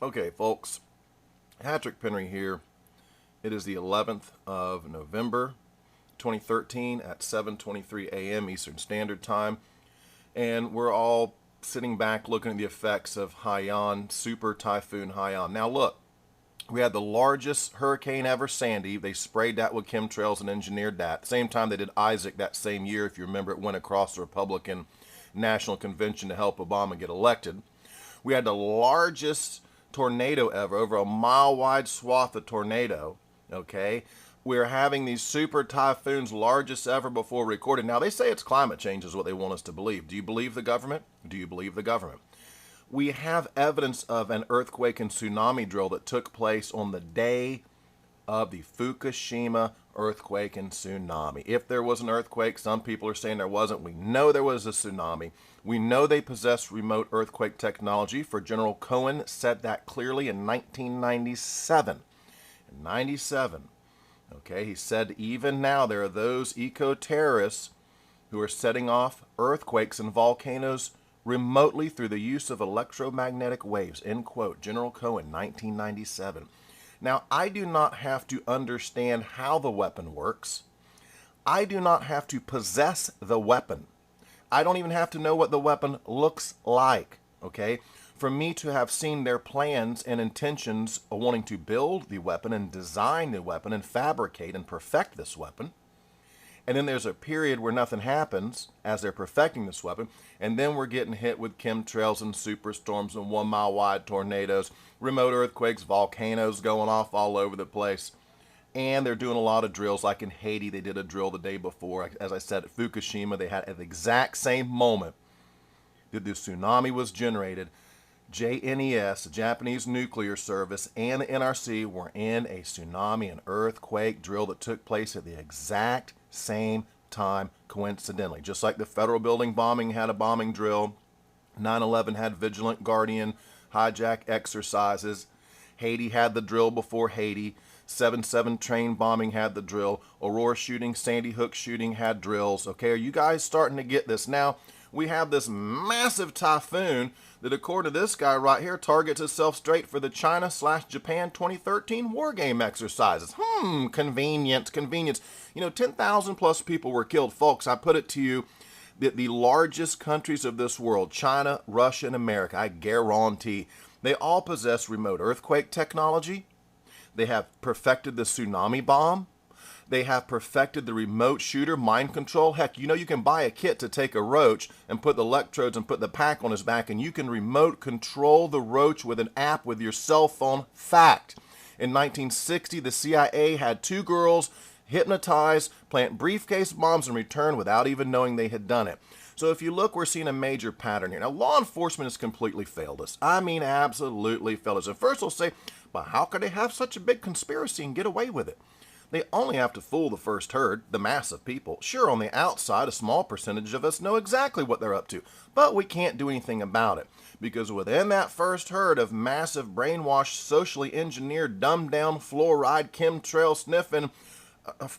Okay, folks, HatrickPenry here. It is the 11th of November, 2013 at 7:23 a.m. Eastern Standard Time, and we're all sitting back looking at the effects of Haiyan, Super Typhoon Haiyan. Now look, we had the largest hurricane ever, Sandy. They sprayed that with chemtrails and engineered that. Same time they did Isaac that same year, if you remember, it went across the Republican National Convention to help Obama get elected. We had the largest tornado ever, over a mile-wide swath of tornado, okay? We're having these super typhoons, largest ever before recorded. Now, they say it's climate change is what they want us to believe. Do you believe the government? Do you believe the government? We have evidence of an earthquake and tsunami drill that took place on the day of the Fukushima earthquake and tsunami. If there was an earthquake, some people are saying there wasn't. We know there was a tsunami. We know they possess remote earthquake technology, for General Cohen said that clearly in 1997. In 97, okay, he said even now there are those eco-terrorists who are setting off earthquakes and volcanoes remotely through the use of electromagnetic waves, end quote. General Cohen, 1997. Now, I do not have to understand how the weapon works. I do not have to possess the weapon. I don't even have to know what the weapon looks like, okay? For me to have seen their plans and intentions of wanting to build the weapon and design the weapon and fabricate and perfect this weapon, and then there's a period where nothing happens as they're perfecting this weapon, and then we're getting hit with chemtrails and superstorms and 1 mile wide tornadoes, remote earthquakes, volcanoes going off all over the place. And they're doing a lot of drills, like in Haiti, they did a drill the day before. As I said, at Fukushima, they had at the exact same moment that the tsunami was generated, JNES, the Japanese Nuclear Service, and the NRC were in a tsunami and earthquake drill that took place at the exact same time, coincidentally. Just like the federal building bombing had a bombing drill, 9/11 had Vigilant Guardian hijack exercises, Haiti had the drill before Haiti, 7/7 train bombing had the drill, Aurora shooting, Sandy Hook shooting had drills. Okay, are you guys starting to get this? Now, we have this massive typhoon that, according to this guy right here, targets itself straight for the China/Japan 2013 war game exercises. Convenient. You know, 10,000 plus people were killed. Folks, I put it to you that the largest countries of this world, China, Russia, and America, I guarantee, they all possess remote earthquake technology. They have perfected the tsunami bomb. They have perfected the remote shooter mind control. Heck, you know you can buy a kit to take a roach and put the electrodes and put the pack on his back, and you can remote control the roach with an app with your cell phone. Fact. In 1960, the CIA had 2 girls hypnotized, plant briefcase bombs, and return without even knowing they had done it. So if you look, we're seeing a major pattern here. Now, law enforcement has completely failed us. I mean, absolutely failed us. At first, they'll say, but how could they have such a big conspiracy and get away with it? They only have to fool the first herd, the mass of people. Sure, on the outside, a small percentage of us know exactly what they're up to, but we can't do anything about it, because within that first herd of massive brainwashed, socially engineered, dumbed-down, fluoride, chemtrail sniffing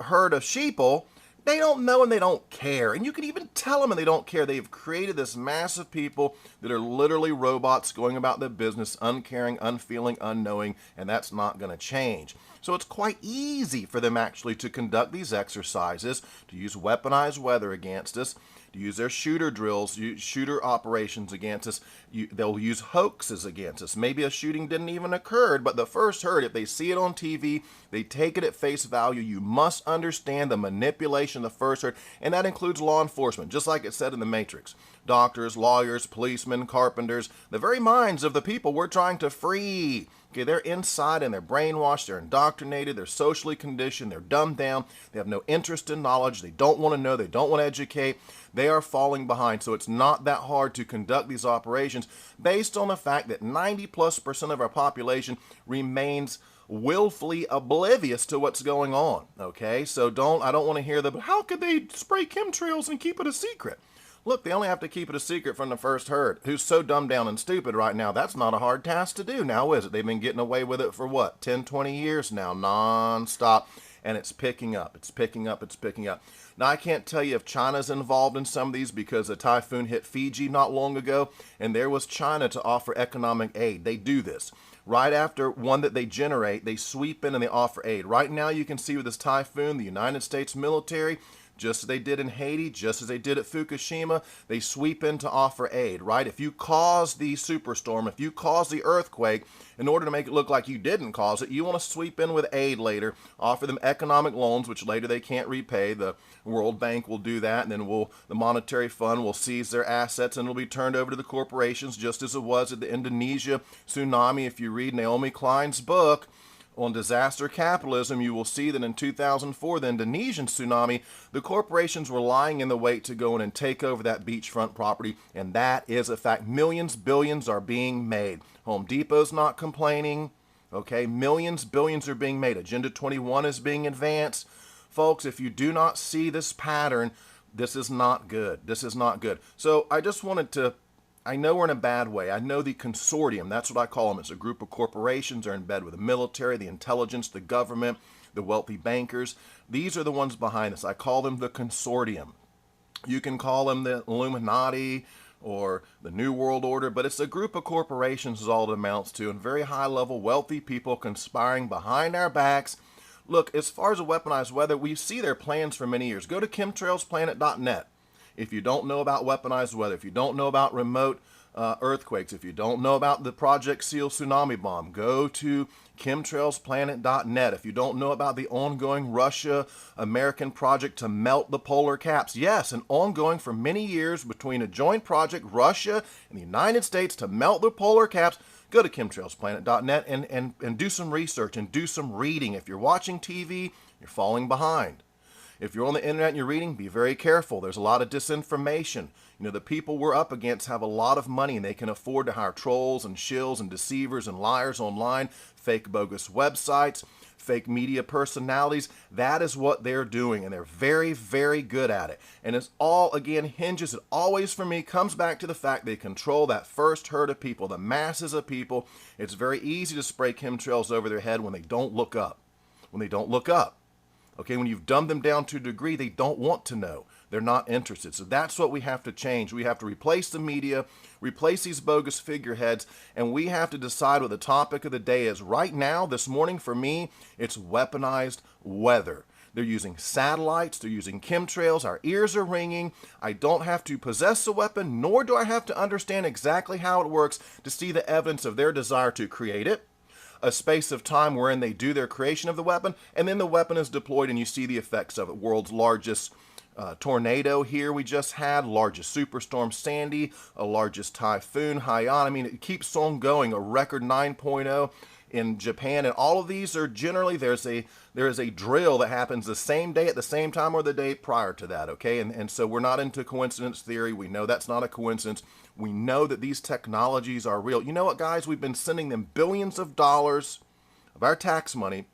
herd of sheeple, they don't know and they don't care. And you can even tell them and they don't care. They've created this mass of people that are literally robots going about their business, uncaring, unfeeling, unknowing, and that's not going to change. So it's quite easy for them actually to conduct these exercises, to use weaponized weather against us, to use their shooter drills, shooter operations against us. They'll use hoaxes against us. Maybe a shooting didn't even occur, but the first herd, if they see it on TV, they take it at face value. You must understand the manipulation of the first herd, and that includes law enforcement, just like it said in the Matrix. Doctors, lawyers, policemen, carpenters, the very minds of the people we're trying to free. Okay, they're inside and they're brainwashed, they're indoctrinated, they're socially conditioned, they're dumbed down, they have no interest in knowledge, they don't want to know, they don't want to educate, they are falling behind. So it's not that hard to conduct these operations based on the fact that 90+% of our population remains willfully oblivious to what's going on. Okay, so I don't want to hear but how could they spray chemtrails and keep it a secret? Look, they only have to keep it a secret from the first herd, who's so dumbed down and stupid right now. That's not a hard task to do now, is it? They've been getting away with it for what, 10, 20 years now, non-stop. and it's picking up. It's picking up. It's picking up. Now, I can't tell you if China's involved in some of these because a typhoon hit Fiji not long ago, and there was China to offer economic aid. They do this. Right after one that they generate, they sweep in and they offer aid. Right now, you can see with this typhoon, the United States military, just as they did in Haiti, just as they did at Fukushima, they sweep in to offer aid, right? If you cause the superstorm, if you cause the earthquake, in order to make it look like you didn't cause it, you want to sweep in with aid later, offer them economic loans, which later they can't repay. The World Bank will do that, and then the Monetary Fund will seize their assets, and it'll be turned over to the corporations, just as it was at the Indonesia tsunami. If you read Naomi Klein's book on disaster capitalism, you will see that in 2004, the Indonesian tsunami, the corporations were lying in the wait to go in and take over that beachfront property, and that is a fact. Millions, billions are being made. Home Depot's not complaining, okay? Millions, billions are being made. Agenda 21 is being advanced. Folks, if you do not see this pattern, this is not good. This is not good. So I just wanted to, I know we're in a bad way. I know the Consortium, that's what I call them. It's a group of corporations. They're in bed with the military, the intelligence, the government, the wealthy bankers. These are the ones behind this. I call them the Consortium. You can call them the Illuminati or the New World Order, but it's a group of corporations is all it amounts to, and very high-level wealthy people conspiring behind our backs. Look, as far as the weaponized weather, we see their plans for many years. Go to chemtrailsplanet.net. If you don't know about weaponized weather, if you don't know about remote earthquakes, if you don't know about the Project SEAL tsunami bomb, go to chemtrailsplanet.net. If you don't know about the ongoing Russia-American project to melt the polar caps, yes, an ongoing for many years between a joint project, Russia and the United States, to melt the polar caps, go to chemtrailsplanet.net and do some research and do some reading. If you're watching TV, you're falling behind. If you're on the internet and you're reading, be very careful. There's a lot of disinformation. You know, the people we're up against have a lot of money and they can afford to hire trolls and shills and deceivers and liars online, fake bogus websites, fake media personalities. That is what they're doing, and they're very, very good at it. And it's all, again, hinges, it always for me comes back to the fact they control that first herd of people, the masses of people. It's very easy to spray chemtrails over their head when they don't look up. When they don't look up. Okay, when you've dumbed them down to a degree, they don't want to know. They're not interested. So that's what we have to change. We have to replace the media, replace these bogus figureheads, and we have to decide what the topic of the day is. Right now, this morning for me, it's weaponized weather. They're using satellites, they're using chemtrails, our ears are ringing. I don't have to possess a weapon, nor do I have to understand exactly how it works to see the evidence of their desire to create it, a space of time wherein they do their creation of the weapon, and then the weapon is deployed and you see the effects of it. World's largest tornado here we just had, largest superstorm Sandy, a largest typhoon Haiyan. I mean, it keeps on going, a record 9.0 in Japan, and all of these are generally, there is a drill that happens the same day at the same time or the day prior to that, okay? And so we're not into coincidence theory. We know that's not a coincidence. We know that these technologies are real. You know what, guys? We've been sending them billions of dollars of our tax money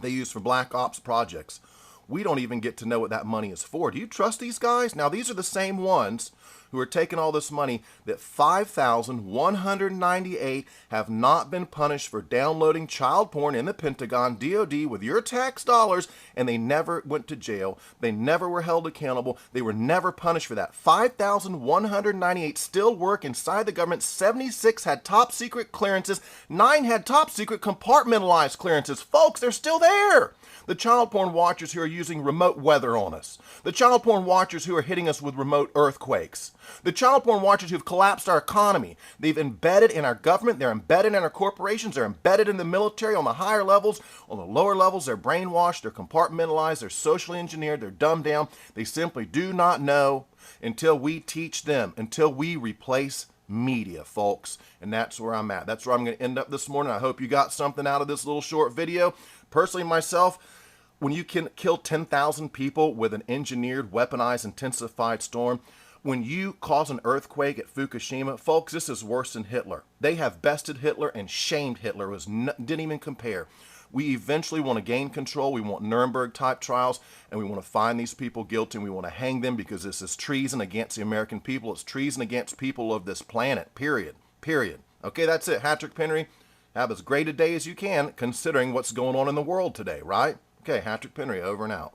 they use for black ops projects. We don't even get to know what that money is for. Do you trust these guys? Now, these are the same ones who are taking all this money that 5,198 have not been punished for downloading child porn in the Pentagon, DOD, with your tax dollars, and they never went to jail. They never were held accountable. They were never punished for that. 5,198 still work inside the government. 76 had top secret clearances. 9 had top secret compartmentalized clearances. Folks, they're still there. The child porn watchers who are using remote weather on us. The child porn watchers who are hitting us with remote earthquakes. The child porn watchers who've collapsed our economy. They've embedded in our government. They're embedded in our corporations. They're embedded in the military on the higher levels. On the lower levels, they're brainwashed. They're compartmentalized. They're socially engineered. They're dumbed down. They simply do not know until we teach them, until we replace media, folks. And that's where I'm at. That's where I'm going to end up this morning. I hope you got something out of this little short video. Personally, myself, when you can kill 10,000 people with an engineered, weaponized, intensified storm, when you cause an earthquake at Fukushima, folks, this is worse than Hitler. They have bested Hitler and shamed Hitler. Didn't even compare. We eventually want to gain control. We want Nuremberg-type trials, and we want to find these people guilty, and we want to hang them because this is treason against the American people. It's treason against people of this planet, period. Period. Okay, that's it. HatrickPenry. Have as great a day as you can, considering what's going on in the world today, right? Okay, HatrickPenry over and out.